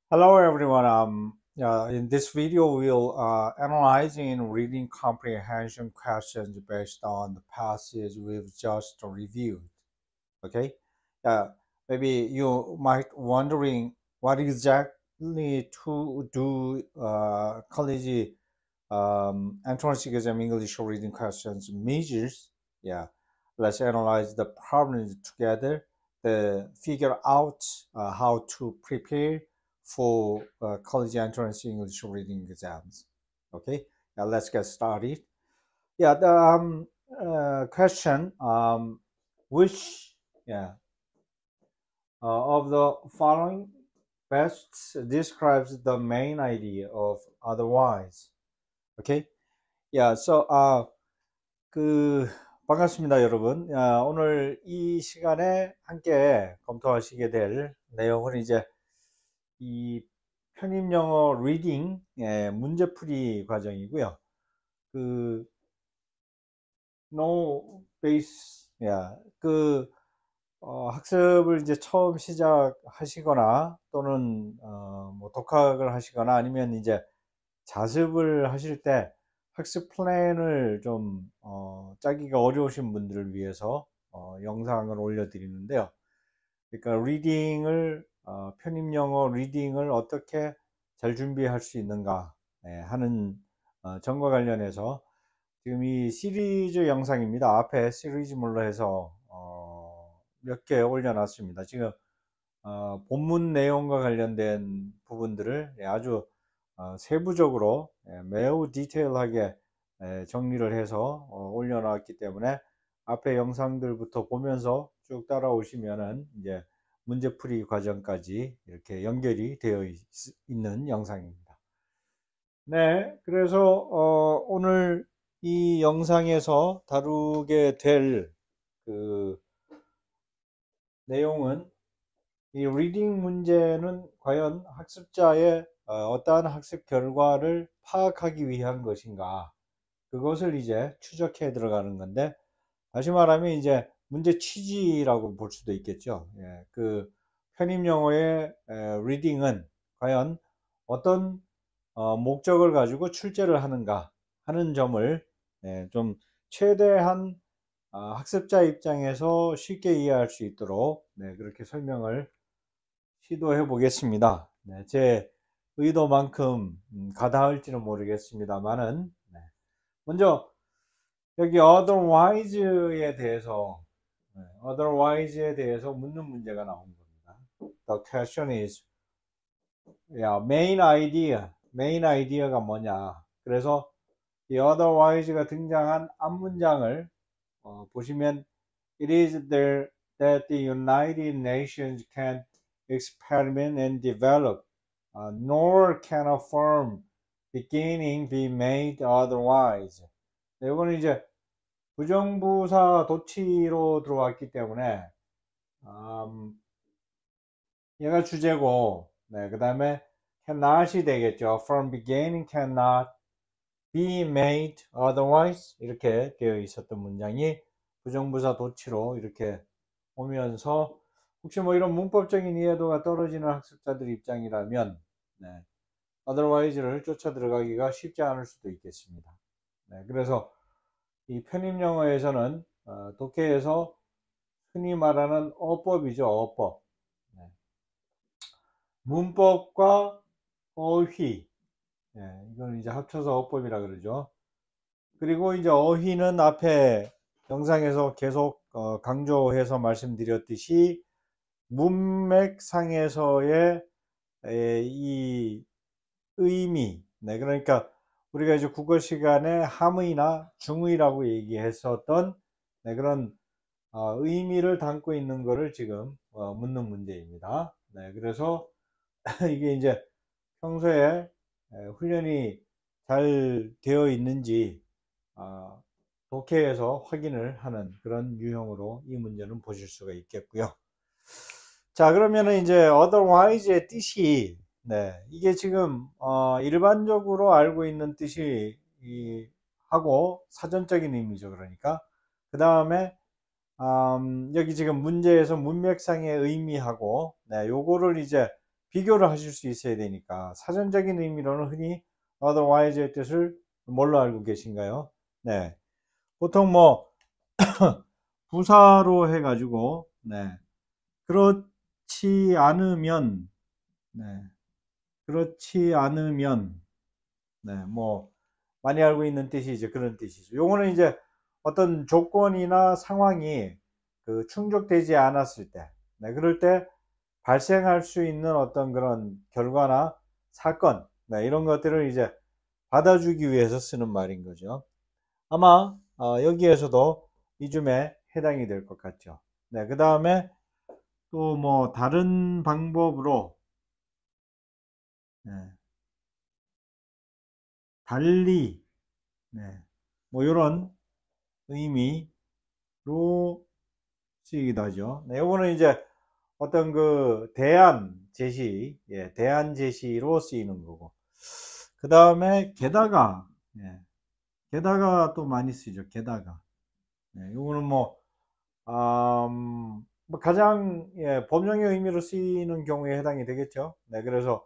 Hello everyone. In this video, we'll analyzing reading comprehension questions based on the passage we've just reviewed. Okay. Uh, Maybe you might wondering what exactly to do college entrance exam English reading questions measures. Yeah. Let's analyze the problems together. Figure out how to prepare for college entrance English reading exams. Okay. Now let's get started. Yeah. The question which yeah of the following best describes the main idea of otherwise. Okay. Yeah. 그 반갑습니다, 여러분. 오늘 이 시간에 함께 검토하시게 될 내용은 이제 이 편입영어 리딩 문제풀이 과정이고요. 그 no base 학습을 이제 처음 시작하시거나 또는 뭐 독학을 하시거나 아니면 이제 자습을 하실 때 학습 플랜을 좀 짜기가 어려우신 분들을 위해서 영상을 올려드리는데요. 그러니까 편입 영어 리딩을 어떻게 잘 준비할 수 있는가 하는 점과 관련해서 지금 이 시리즈 영상입니다. 앞에 시리즈물로 해서 몇 개 올려놨습니다. 지금 본문 내용과 관련된 부분들을 아주 세부적으로 매우 디테일하게 정리를 해서 올려놨기 때문에 앞에 영상들부터 보면서 쭉 따라오시면은 이제 문제풀이 과정까지 이렇게 연결이 되어 있는 영상입니다. 네, 그래서 오늘 이 영상에서 다루게 될 그 내용은 이 리딩 문제는 과연 학습자의 어떠한 학습 결과를 파악하기 위한 것인가, 그것을 이제 추적해 들어가는 건데, 다시 말하면 이제 문제 취지라고 볼 수도 있겠죠. 그 편입 영어의 리딩은 과연 어떤 목적을 가지고 출제를 하는가 하는 점을 좀 최대한 학습자 입장에서 쉽게 이해할 수 있도록 그렇게 설명을 시도해 보겠습니다. 제 의도만큼 가다할지는 모르겠습니다만은, 먼저 여기 otherwise에 대해서 묻는 문제가 나온 겁니다. The question is, main idea가 뭐냐. 그래서 이 otherwise가 등장한 앞문장을 보시면 it is there that the United Nations can experiment and develop, nor can a firm beginning be made otherwise. 이거는 이제 부정부사 도치로 들어왔기 때문에 얘가 주제고, 그 다음에 cannot이 되겠죠. From beginning cannot be made otherwise, 이렇게 되어 있었던 문장이 부정부사 도치로 이렇게 오면서, 혹시 뭐 이런 문법적인 이해도가 떨어지는 학습자들 입장이라면 otherwise를 쫓아 들어가기가 쉽지 않을 수도 있겠습니다. 그래서 이 편입 영어에서는 독해에서 흔히 말하는 어법이죠. 어법. 문법과 어휘. 이건 이제 합쳐서 어법이라 그러죠. 그리고 이제 어휘는 앞에 영상에서 계속 강조해서 말씀드렸듯이 문맥상에서의 이 의미, 그러니까 우리가 이제 국어 시간에 함의나 중의라고 얘기했었던 그런 의미를 담고 있는 것을 지금 묻는 문제입니다. 그래서 이게 이제 평소에 훈련이 잘 되어 있는지 독해에서 확인을 하는 그런 유형으로 이 문제는 보실 수가 있겠고요. 자, 그러면은 이제 otherwise의 뜻이, 이게 지금 일반적으로 알고 있는 뜻이 하고 사전적인 의미죠. 그러니까 그 다음에 여기 지금 문제에서 문맥상의 의미하고 요거를 이제 비교를 하실 수 있어야 되니까 사전적인 의미로는 흔히 otherwise의 뜻을 뭘로 알고 계신가요? 네, 보통 뭐 부사로 해가지고 네, 그렇지 않으면 네, 그렇지 않으면 네, 뭐 많이 알고 있는 뜻이 이제 그런 뜻이죠. 요거는 이제 어떤 조건이나 상황이 그 충족되지 않았을 때, 네, 그럴 때 발생할 수 있는 어떤 그런 결과나 사건, 네, 이런 것들을 이제 받아주기 위해서 쓰는 말인 거죠. 아마 여기에서도 이쯤에 해당이 될 것 같죠. 네, 그 다음에 또 뭐 다른 방법으로 네, 달리 네, 뭐 이런 의미로 쓰이기도 하죠. 네, 요거는 이제 어떤 그 대안 제시, 예, 대안 제시로 쓰이는 거고. 그 다음에 게다가, 예, 게다가 또 많이 쓰죠. 게다가. 네, 요거는 뭐 가장 예, 범용의 의미로 쓰이는 경우에 해당이 되겠죠. 네, 그래서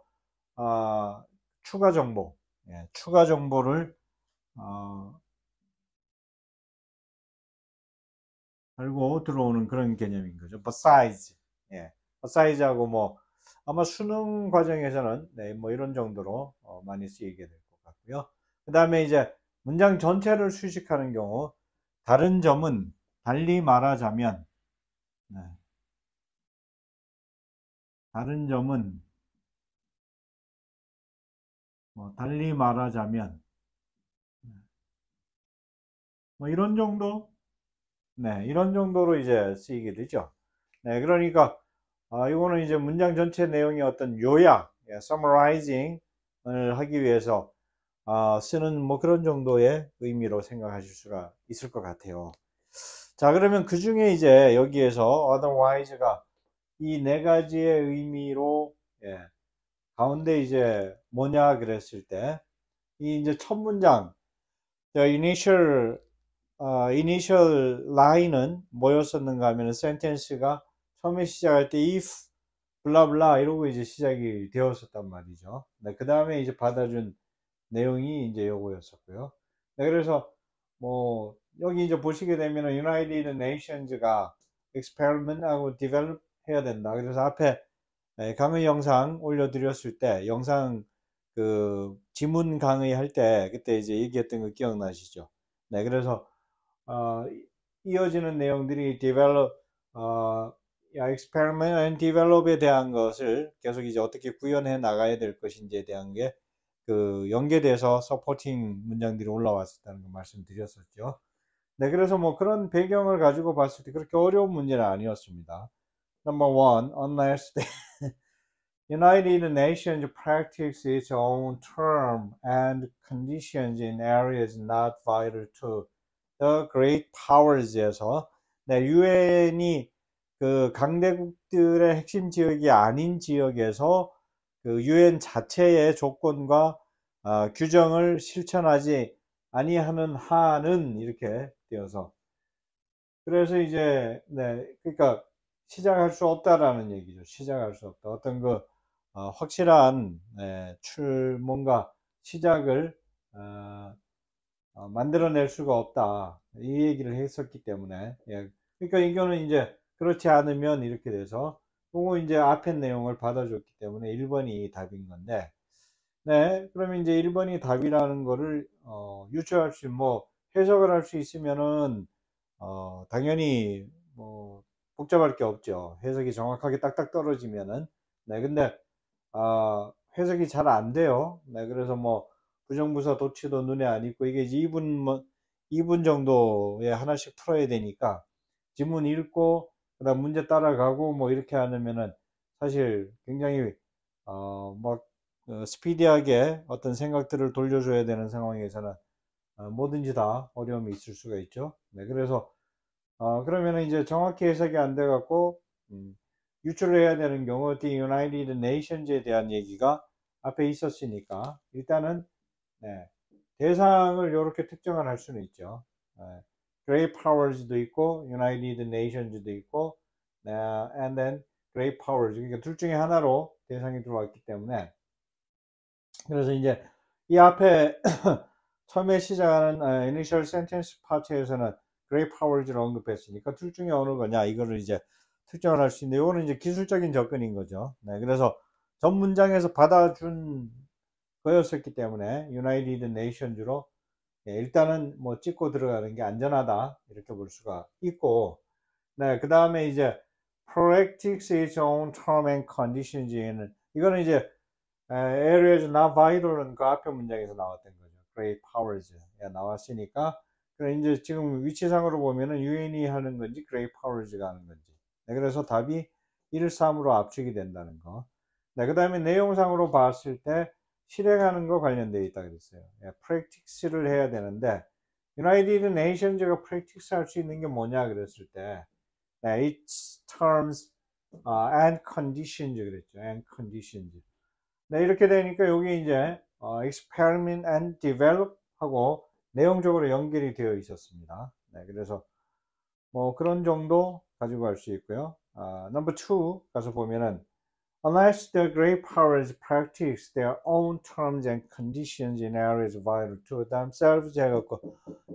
추가 정보, 예, 추가 정보를 어, 알고 들어오는 그런 개념인 거죠. besides, 예, beside하고 뭐 아마 수능 과정에서는 네, 뭐 이런 정도로 많이 쓰이게 될 것 같고요. 그 다음에 이제 문장 전체를 수식하는 경우 다른 점은 달리 말하자면 네, 다른 점은 달리 말하자면 뭐 이런 정도 네, 이런 정도로 이제 쓰이게 되죠. 네, 그러니까 이거는 이제 문장 전체 내용의 어떤 요약, 예, summarizing을 하기 위해서 쓰는 뭐 그런 정도의 의미로 생각하실 수가 있을 것 같아요. 자, 그러면 그 중에 이제 여기에서 otherwise가 이 네 가지의 의미로 예, 가운데 이제 뭐냐 그랬을 때 이 이제 첫 문장 the initial line은 뭐였었는가 하면 센텐스가 처음에 시작할 때 if 블라블라 이러고 이제 시작이 되었었단 말이죠. 네, 그 다음에 이제 받아준 내용이 이제 요거였었고요. 네, 그래서 뭐 여기 이제 보시게 되면 United Nations가 experiment하고 develop 해야 된다. 그래서 앞에 강의 영상 올려드렸을 때 영상 그 지문 강의 할 때 그때 이제 얘기했던 거 기억나시죠? 네, 그래서 어, 이어지는 내용들이 develop, experiment and develop에 대한 것을 계속 이제 어떻게 구현해 나가야 될 것인지에 대한 게 그 연계돼서 서포팅 문장들이 올라왔었다는 거 말씀드렸었죠. 네, 그래서 뭐 그런 배경을 가지고 봤을 때 그렇게 어려운 문제는 아니었습니다. Number one, unless the United Nations practice its own term and conditions in areas not vital to the great powers에서 네, 유엔이 그 강대국들의 핵심 지역이 아닌 지역에서 그 유엔 자체의 조건과 규정을 실천하지 아니하는 한은 이렇게 되어서 그래서 이제 네 그러니까 시작할 수 없다라는 얘기죠. 시작할 수 없다. 어떤 그 확실한 뭔가 시작을 어, 만들어낼 수가 없다. 이 얘기를 했었기 때문에. 예. 그러니까 이거는 이제 그렇지 않으면 이렇게 돼서 그거 이제 앞에 내용을 받아줬기 때문에 1번이 답인 건데 네. 그러면 이제 1번이 답이라는 거를 유추할 수, 뭐 해석을 할 수 있으면은 당연히 뭐 복잡할 게 없죠. 해석이 정확하게 딱딱 떨어지면은. 네. 근데 해석이 잘 안 돼요. 네. 그래서 뭐 부정부사 도치도 눈에 안 익고 이게 이제 2분 정도에 하나씩 풀어야 되니까 지문 읽고 그다음 문제 따라가고 뭐 이렇게 하면은 사실 굉장히 막 스피디하게 어떤 생각들을 돌려줘야 되는 상황에서는 뭐든지 다 어려움이 있을 수가 있죠. 네, 그래서 그러면 이제 정확히 해석이 안 돼 갖고 유출을 해야 되는 경우 The United Nations에 대한 얘기가 앞에 있었으니까 일단은 네, 대상을 이렇게 특정을 할 수는 있죠. 네, Great Powers도 있고 United Nations도 있고 and then great powers. 그러니까 둘 중에 하나로 대상이 들어왔기 때문에. 그래서 이제 이 앞에 처음에 시작하는 initial sentence 파트에서는 great powers를 언급했으니까 둘 중에 어느 거냐 이거를 이제 특정을 할 수 있는데, 이거는 이제 기술적인 접근인 거죠. 네, 그래서 전 문장에서 받아준 거였었기 때문에 United Nations로 일단은 뭐 찍고 들어가는 게 안전하다 이렇게 볼 수가 있고, 네, 그 다음에 이제 practice its own term and conditions는 이거는 이제 areas not vital은 그 앞에 문장에서 나왔던 거죠. great powers 나왔으니까, 그래 이제 지금 위치상으로 보면은 UN이 하는 건지 great powers가 하는 건지. 네, 그래서 답이 1, 3으로 압축이 된다는 거. 네, 그 다음에 내용상으로 봤을 때 실행하는 거 관련되어 있다 그랬어요. practice를 해야 되는데 United Nations가 practice 할 수 있는 게 뭐냐 그랬을 때 its terms and conditions 그랬죠. and conditions. 네, 이렇게 되니까 여기 이제 experiment and develop 하고 내용적으로 연결이 되어 있었습니다. 네, 그래서 뭐 그런 정도 가지고 갈 수 있고요. number 2 가서 보면은 unless the great powers practice their own terms and conditions in areas vital to themselves 해갖고,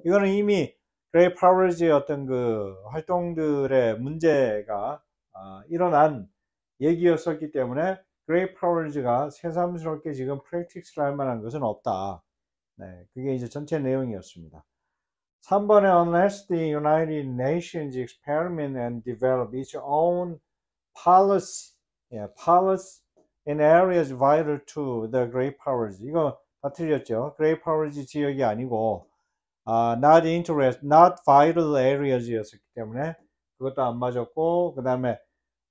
이거는 이미 great powers의 어떤 그 활동들의 문제가 일어난 얘기였었기 때문에 great powers가 새삼스럽게 지금 practice를 할 만한 것은 없다. 네, 그게 이제 전체 내용이었습니다. 3번에 unless the United Nations experiment and develop its own policy, policy in areas vital to the great powers. 이거 다 틀렸죠. great powers 지역이 아니고 not interest, not vital areas였었기 때문에 그것도 안 맞았고, 그 다음에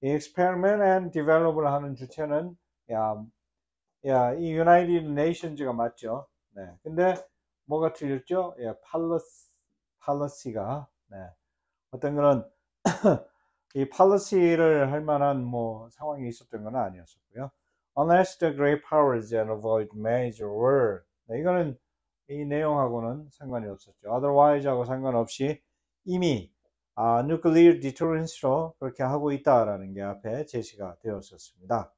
experiment and develop을 하는 주체는 이 United Nations가 맞죠. 네. 근데 뭐가 틀렸죠? policy가 어떤 그런 이 policy를 할 만한 뭐 상황이 있었던 건 아니었었고요. Unless the great powers and avoid major war. 이거는 이 내용하고는 상관이 없었죠. otherwise하고 상관없이 이미 nuclear deterrence로 그렇게 하고 있다라는 게 앞에 제시가 되었었습니다.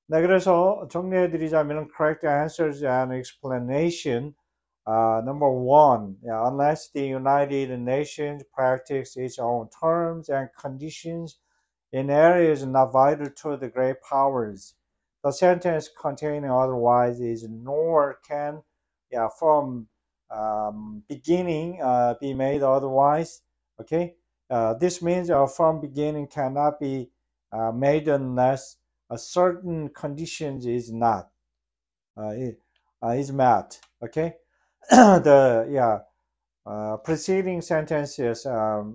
네, 그래서 정리해 드리자면 correct answers and explanation. Number 1, unless the United Nations practice its own terms and conditions in areas not vital to the great powers, the sentence containing otherwise is nor can from beginning be made otherwise. Okay, this means from beginning cannot be made unless a certain conditions is not is met. Okay, the preceding sentences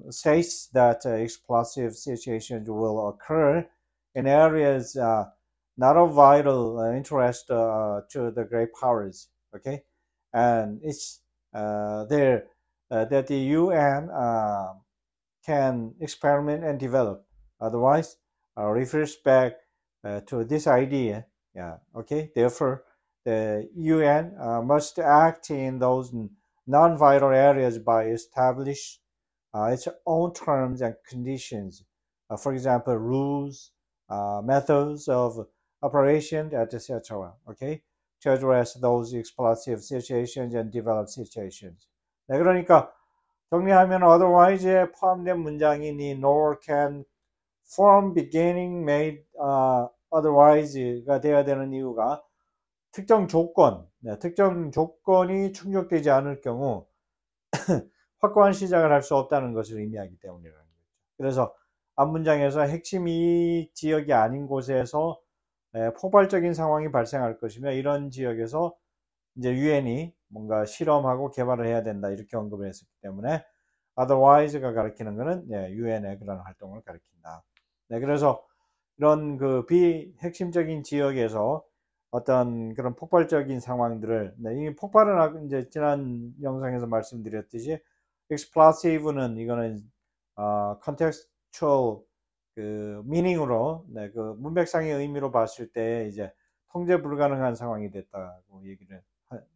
states that explosive situations will occur in areas not of vital interest to the great powers. Okay, and it's there that the UN can experiment and develop. Otherwise, refers back to this idea. Okay. Therefore, the UN must act in those non-vital areas by establish its own terms and conditions. For example, rules, methods of operation, etc. Okay, to address those explosive situations and develop situations. 네, 그러니까 정리하면 otherwise에 포함된 문장이니 nor can from beginning made otherwise가 되어야 되는 이유가 특정 조건, 특정 조건이 충족되지 않을 경우 확고한 시작을 할 수 없다는 것을 의미하기 때문이라는 거죠. 그래서 앞 문장에서 핵심이 지역이 아닌 곳에서 폭발적인 상황이 발생할 것이며, 이런 지역에서 이제 유엔이 뭔가 실험하고 개발을 해야 된다 이렇게 언급을 했었기 때문에 otherwise가 가리키는 것은 유엔의 그런 활동을 가리킨다. 네, 그래서 이런 그 비핵심적인 지역에서 어떤 그런 폭발적인 상황들을, 이 폭발은 이제 지난 영상에서 말씀드렸듯이 explosive는 이거는 contextual 그 meaning으로 그 문맥상의 의미로 봤을 때 이제 통제 불가능한 상황이 됐다고 얘기를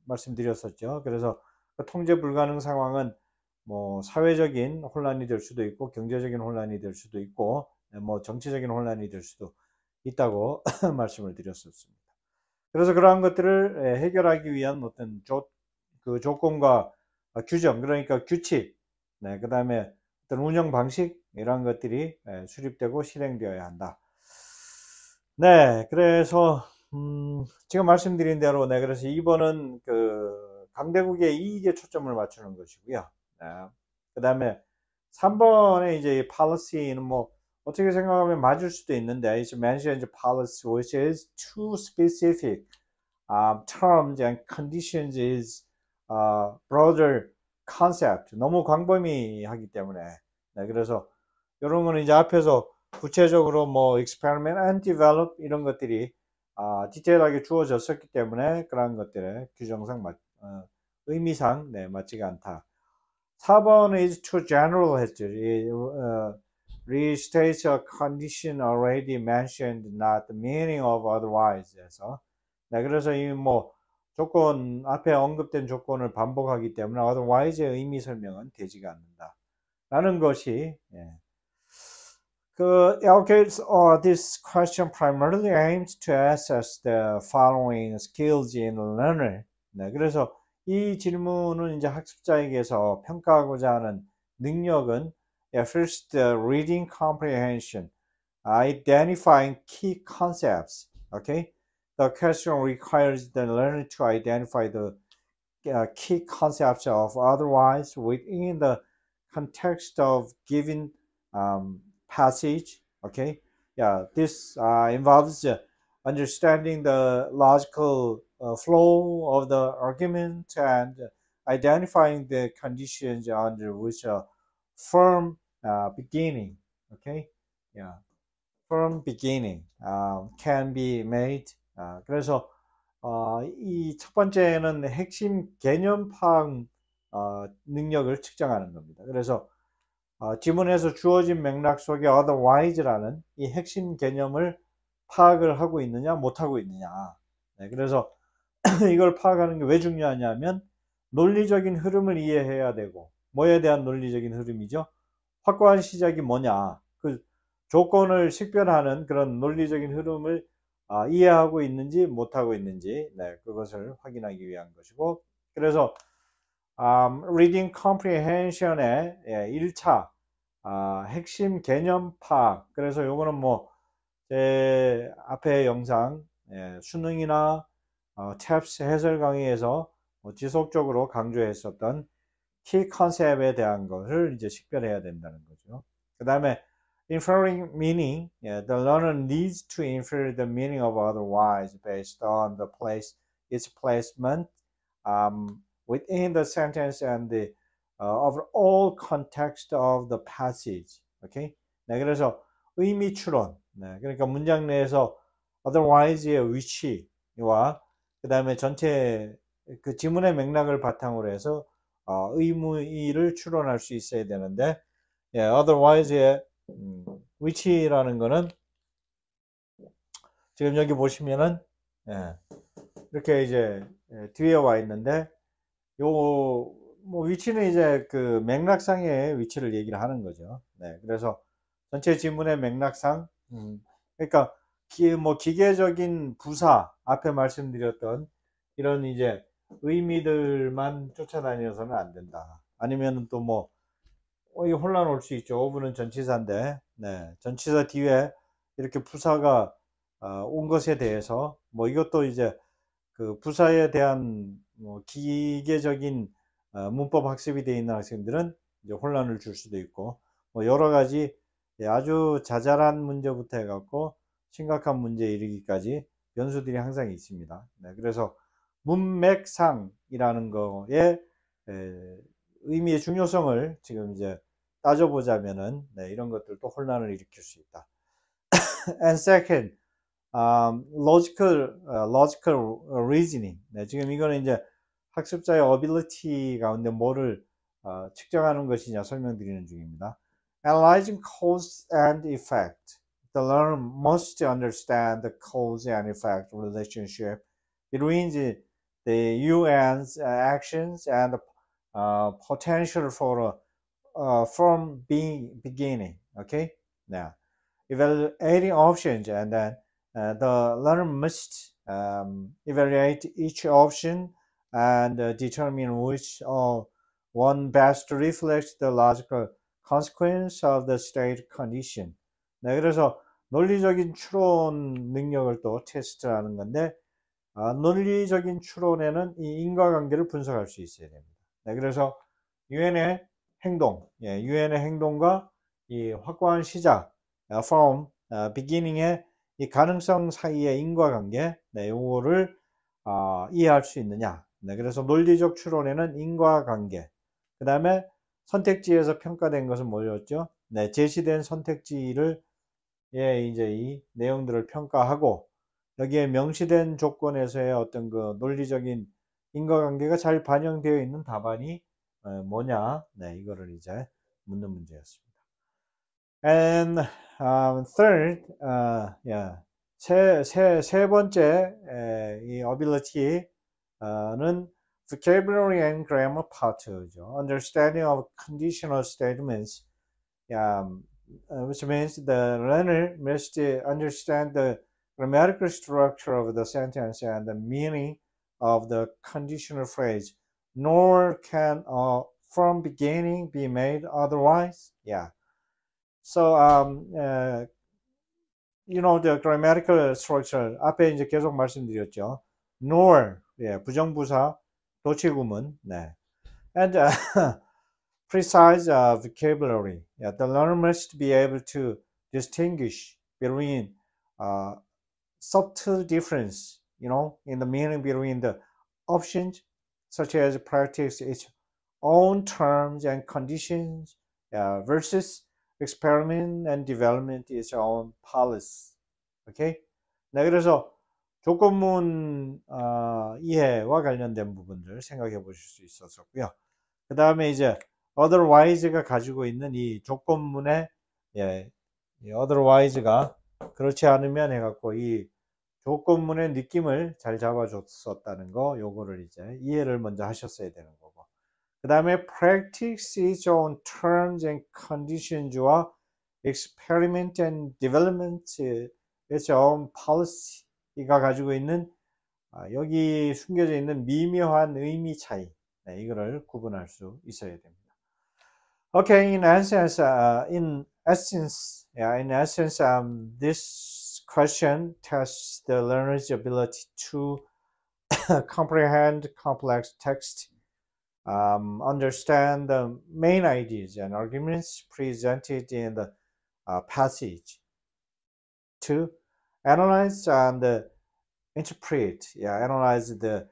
말씀드렸었죠. 그래서 그 통제 불가능 상황은 뭐 사회적인 혼란이 될 수도 있고 경제적인 혼란이 될 수도 있고 뭐 정치적인 혼란이 될 수도 있다고 말씀을 드렸었습니다. 그래서 그러한 것들을 해결하기 위한 어떤 그 조건과 규정, 그러니까 규칙, 네, 그 다음에 어떤 운영 방식, 이런 것들이 수립되고 실행되어야 한다. 네, 그래서 지금 말씀드린 대로, 네, 그래서 2번은 그 강대국의 이익에 초점을 맞추는 것이고요. 네, 그 다음에 3번에 이제 이 policy는 뭐 어떻게 생각하면 맞을 수도 있는데, it's mentioned policy which is too specific. terms and conditions is broader concept. 너무 광범위하기 때문에. 네, 그래서 이런 거는 이제 앞에서 구체적으로 뭐 experiment and develop 이런 것들이 디테일하게 주어졌었기 때문에 그런 것들의 규정상 의미상 네, 맞지가 않다. 4번은 is too general 했죠. Restates a condition already mentioned, not the meaning of otherwise. 해서 네, 그래서 이 뭐 조건 앞에 언급된 조건을 반복하기 때문에 otherwise의 의미 설명은 되지가 않는다. 라는 것이 allocates this question primarily aims to assess the following skills in a learner. 네, 그래서 이 질문은 이제 학습자에게서 평가하고자 하는 능력은 first reading comprehension, identifying key concepts. Okay, the question requires the learner to identify the key concepts of otherwise within the context of given passage. Okay, yeah, this involves understanding the logical flow of the argument and identifying the conditions under which a firm beginning, okay, yeah, firm beginning can be made. 그래서 이 첫 번째는 핵심 개념 파악 능력을 측정하는 겁니다. 그래서 지문에서 주어진 맥락 속에 otherwise라는 이 핵심 개념을 파악을 하고 있느냐 못하고 있느냐. 네, 그래서 이걸 파악하는 게 왜 중요하냐면 논리적인 흐름을 이해해야 되고, 뭐에 대한 논리적인 흐름이죠? 확고한 시작이 뭐냐, 그 조건을 식별하는 그런 논리적인 흐름을 이해하고 있는지 못하고 있는지, 네, 그것을 확인하기 위한 것이고, 그래서 reading comprehension의 1차 핵심 개념 파악. 그래서 요거는 뭐 제 앞에 영상 수능이나 탭스 해설 강의에서 지속적으로 강조했었던 키 컨셉에 대한 것을 이제 식별해야 된다는 거죠. 그 다음에 inferring meaning, the learner needs to infer the meaning of otherwise based on the its placement within the sentence and the overall context of the passage. Okay? 네, 그래서 의미 추론. 네, 그러니까 문장 내에서 otherwise의 위치와 그 다음에 전체 그 지문의 맥락을 바탕으로 해서 의미를 추론할 수 있어야 되는데, otherwise의 위치라는 거는 지금 여기 보시면은 이렇게 이제 뒤에 와 있는데, 요 뭐 위치는 이제 그 맥락상의 위치를 얘기를 하는 거죠. 네, 그래서 전체 지문의 맥락상, 그러니까 뭐 기계적인 부사 앞에 말씀드렸던 이런 이제 의미들만 쫓아다녀서는 안 된다. 아니면은 또 뭐 이 혼란 올 수 있죠. 오브는 전치사인데, 네, 전치사 뒤에 이렇게 부사가 온 것에 대해서 뭐 이것도 이제 그 부사에 대한 뭐 기계적인 문법 학습이 되어 있는 학생들은 이제 혼란을 줄 수도 있고, 뭐 여러 가지 아주 자잘한 문제부터 해갖고 심각한 문제에 이르기까지 변수들이 항상 있습니다. 네, 그래서 문맥상이라는 거에 의미의 중요성을 지금 이제 따져보자면은 이런 것들도 혼란을 일으킬 수 있다. And second, logical reasoning. 네, 지금 이거는 이제 학습자의 ability 가운데 뭐를 측정하는 것이냐 설명드리는 중입니다. Analyzing cause and effect. The learner must understand the cause and effect relationship between the UN's actions and the potential for from beginning. Okay? Now, evaluating options, and then the learner must evaluate each option and determine which one best reflects the logical consequence of the state condition. 네, 그래서 논리적인 추론 능력을 또 테스트하는 건데, 논리적인 추론에는 이 인과관계를 분석할 수 있어야 됩니다. 네, 그래서 유엔의 행동, 유엔의 행동과 이 확고한 시작, from beginning의 이 가능성 사이의 인과관계, 네, 요거를 이해할 수 있느냐. 네, 그래서 논리적 추론에는 인과관계, 그 다음에 선택지에서 평가된 것은 뭐였죠? 네, 제시된 선택지를 이제 이 내용들을 평가하고, 여기에 명시된 조건에서의 어떤 그 논리적인 인과관계가 잘 반영되어 있는 답안이 뭐냐? 네, 이거를 이제 묻는 문제였습니다. And third, 세 번째 이 ability는 vocabulary and grammar part죠. Understanding of conditional statements, which means the learner must understand the grammatical structure of the sentence and the meaning of the conditional phrase, nor can from beginning be made otherwise. So you know the grammatical structure 앞에 이제 계속 말씀드렸죠. nor 부정부사 도치구문 and precise vocabulary. The learner must be able to distinguish between subtle difference, in the meaning between the options, such as practice its own terms and conditions versus experiment and development its own policy. Okay? 네, 그래서 조건문 이해와 관련된 부분들 생각해 보실 수 있었고요. 그 다음에 이제 otherwise가 가지고 있는 이 조건문의 이 otherwise가 그렇지 않으면 해갖고 이 조건문의 느낌을 잘 잡아줬었다는 거, 요거를 이제 이해를 먼저 하셨어야 되는 거고. 그 다음에 practice its own terms and conditions와 experiment and development its own policy가 가지고 있는 여기 숨겨져 있는 미묘한 의미 차이, 이거를 구분할 수 있어야 됩니다. Okay, in essence, this question tests the learner's ability to comprehend complex text, understand the main ideas and arguments presented in the passage, to analyze and interpret, analyze the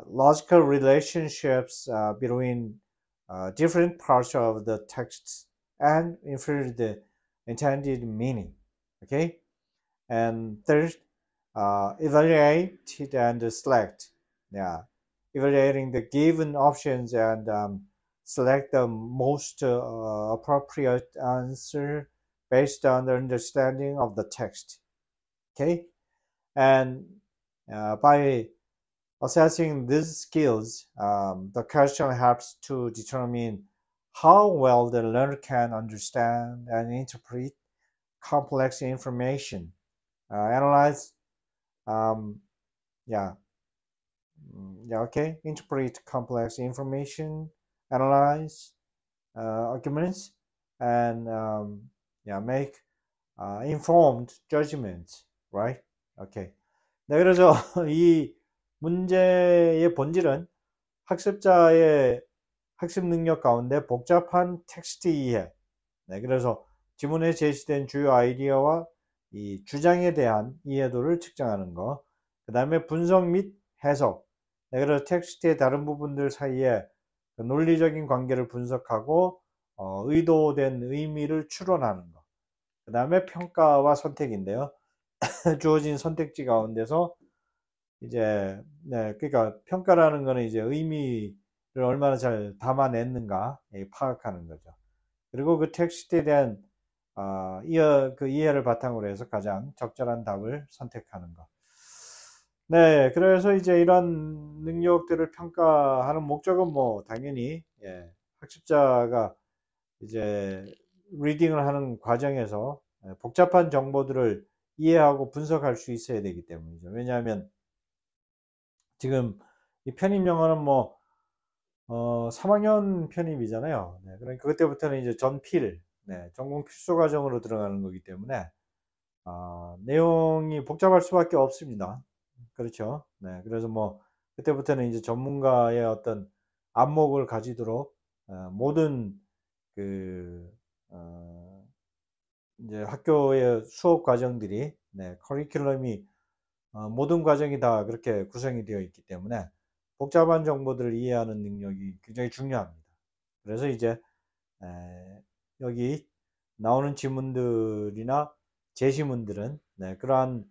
logical relationships between different parts of the text and infer the intended meaning. Okay, and third, evaluate and select. Evaluating the given options and select the most appropriate answer based on the understanding of the text. Okay, and by assessing these skills, the question helps to determine how well the learner can understand and interpret complex information, analyze, interpret complex information, analyze arguments, and make informed judgments, right? Okay. 네, 그래서 이 문제의 본질은 학습자의 학습 능력 가운데 복잡한 텍스트 이해, 그래서 지문에 제시된 주요 아이디어와 이 주장에 대한 이해도를 측정하는 것, 그 다음에 분석 및 해석, 그래서 텍스트의 다른 부분들 사이에 그 논리적인 관계를 분석하고 의도된 의미를 추론하는 것, 그 다음에 평가와 선택인데요. 주어진 선택지 가운데서 이제 그러니까 평가라는 거는 이제 의미를 얼마나 잘 담아냈는가 파악하는 거죠. 그리고 그 텍스트에 대한 그 이해를 바탕으로 해서 가장 적절한 답을 선택하는 것. 네, 그래서 이제 이런 능력들을 평가하는 목적은 뭐 당연히 학습자가 이제 리딩을 하는 과정에서 복잡한 정보들을 이해하고 분석할 수 있어야 되기 때문이죠. 왜냐하면 지금 이 편입 영어는 뭐 3학년 편입이잖아요. 네, 그러니까 그때부터는 이제 전필, 네, 전공 필수 과정으로 들어가는 거기 때문에 내용이 복잡할 수밖에 없습니다. 그렇죠. 네, 그래서 뭐 그때부터는 이제 전문가의 어떤 안목을 가지도록 모든 그 이제 학교의 수업 과정들이, 네, 커리큘럼이 모든 과정이 다 그렇게 구성이 되어 있기 때문에 복잡한 정보들을 이해하는 능력이 굉장히 중요합니다. 그래서 이제 여기 나오는 지문들이나 제시문들은, 네, 그러한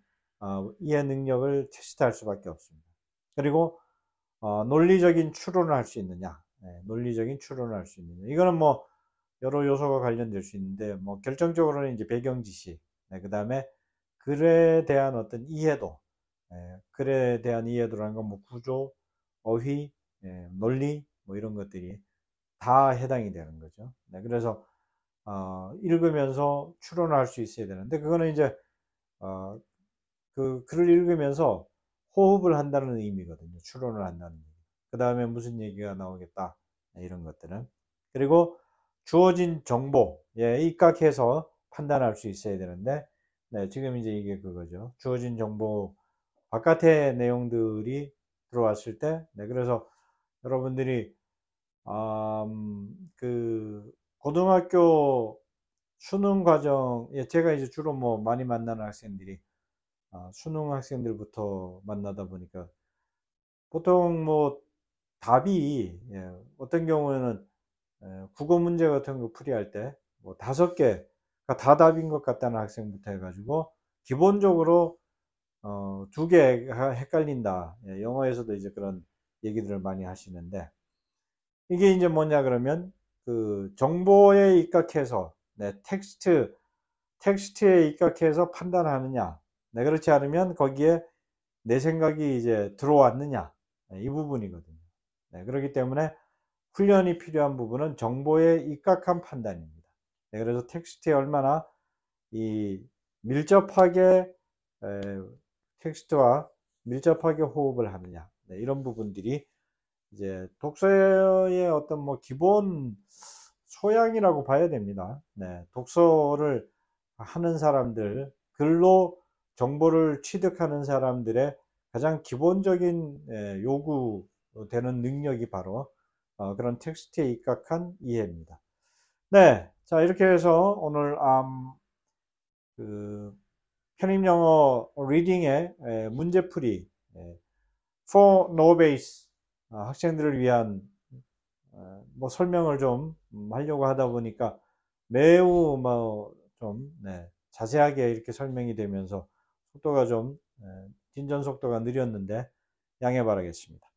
이해 능력을 테스트할 수밖에 없습니다. 그리고 논리적인 추론을 할 수 있느냐, 네, 논리적인 추론을 할 수 있느냐, 이거는 뭐 여러 요소가 관련될 수 있는데, 뭐 결정적으로는 이제 배경 지식, 네, 그 다음에 글에 대한 어떤 이해도, 글에 대한 이해도라는 건 뭐 구조, 어휘, 논리, 뭐 이런 것들이 다 해당이 되는 거죠. 네, 그래서 읽으면서 추론할 수 있어야 되는데, 그거는 이제 어, 그 글을 읽으면서 호흡을 한다는 의미거든요. 추론을 한다는 얘기. 그 다음에 무슨 얘기가 나오겠다, 네, 이런 것들은. 그리고 주어진 정보에 입각해서 판단할 수 있어야 되는데, 네, 지금 이제 이게 그거죠. 주어진 정보 바깥의 내용들이 들어왔을 때, 네, 그래서 여러분들이 그 고등학교 수능 과정, 예, 제가 이제 주로 뭐 많이 만나는 학생들이 수능 학생들부터 만나다 보니까 보통 뭐 답이, 어떤 경우에는 국어 문제 같은 거 풀이할 때 뭐 5개가 다 답인 것 같다는 학생부터 해가지고 기본적으로 2개가 헷갈린다. 예, 영어에서도 이제 그런 얘기들을 많이 하시는데, 이게 이제 뭐냐 그러면 그 정보에 입각해서, 네, 텍스트에 입각해서 판단하느냐, 네, 그렇지 않으면 거기에 내 생각이 이제 들어왔느냐, 네, 이 부분이거든요. 네, 그렇기 때문에 훈련이 필요한 부분은 정보에 입각한 판단입니다. 네, 그래서 텍스트에 얼마나 이 밀접하게 텍스트와 밀접하게 호흡을 하느냐, 네, 이런 부분들이 이제 독서의 어떤 뭐 기본 소양이라고 봐야 됩니다. 네, 독서를 하는 사람들, 글로 정보를 취득하는 사람들의 가장 기본적인 요구되는 능력이 바로 그런 텍스트에 입각한 이해입니다. 네, 자, 이렇게 해서 오늘 그 편입영어 리딩의 문제풀이 for no base 학생들을 위한 뭐 설명을 좀 하려고 하다 보니까 매우 뭐 좀, 네, 자세하게 이렇게 설명이 되면서 속도가 좀 진전 속도가 느렸는데 양해 바라겠습니다.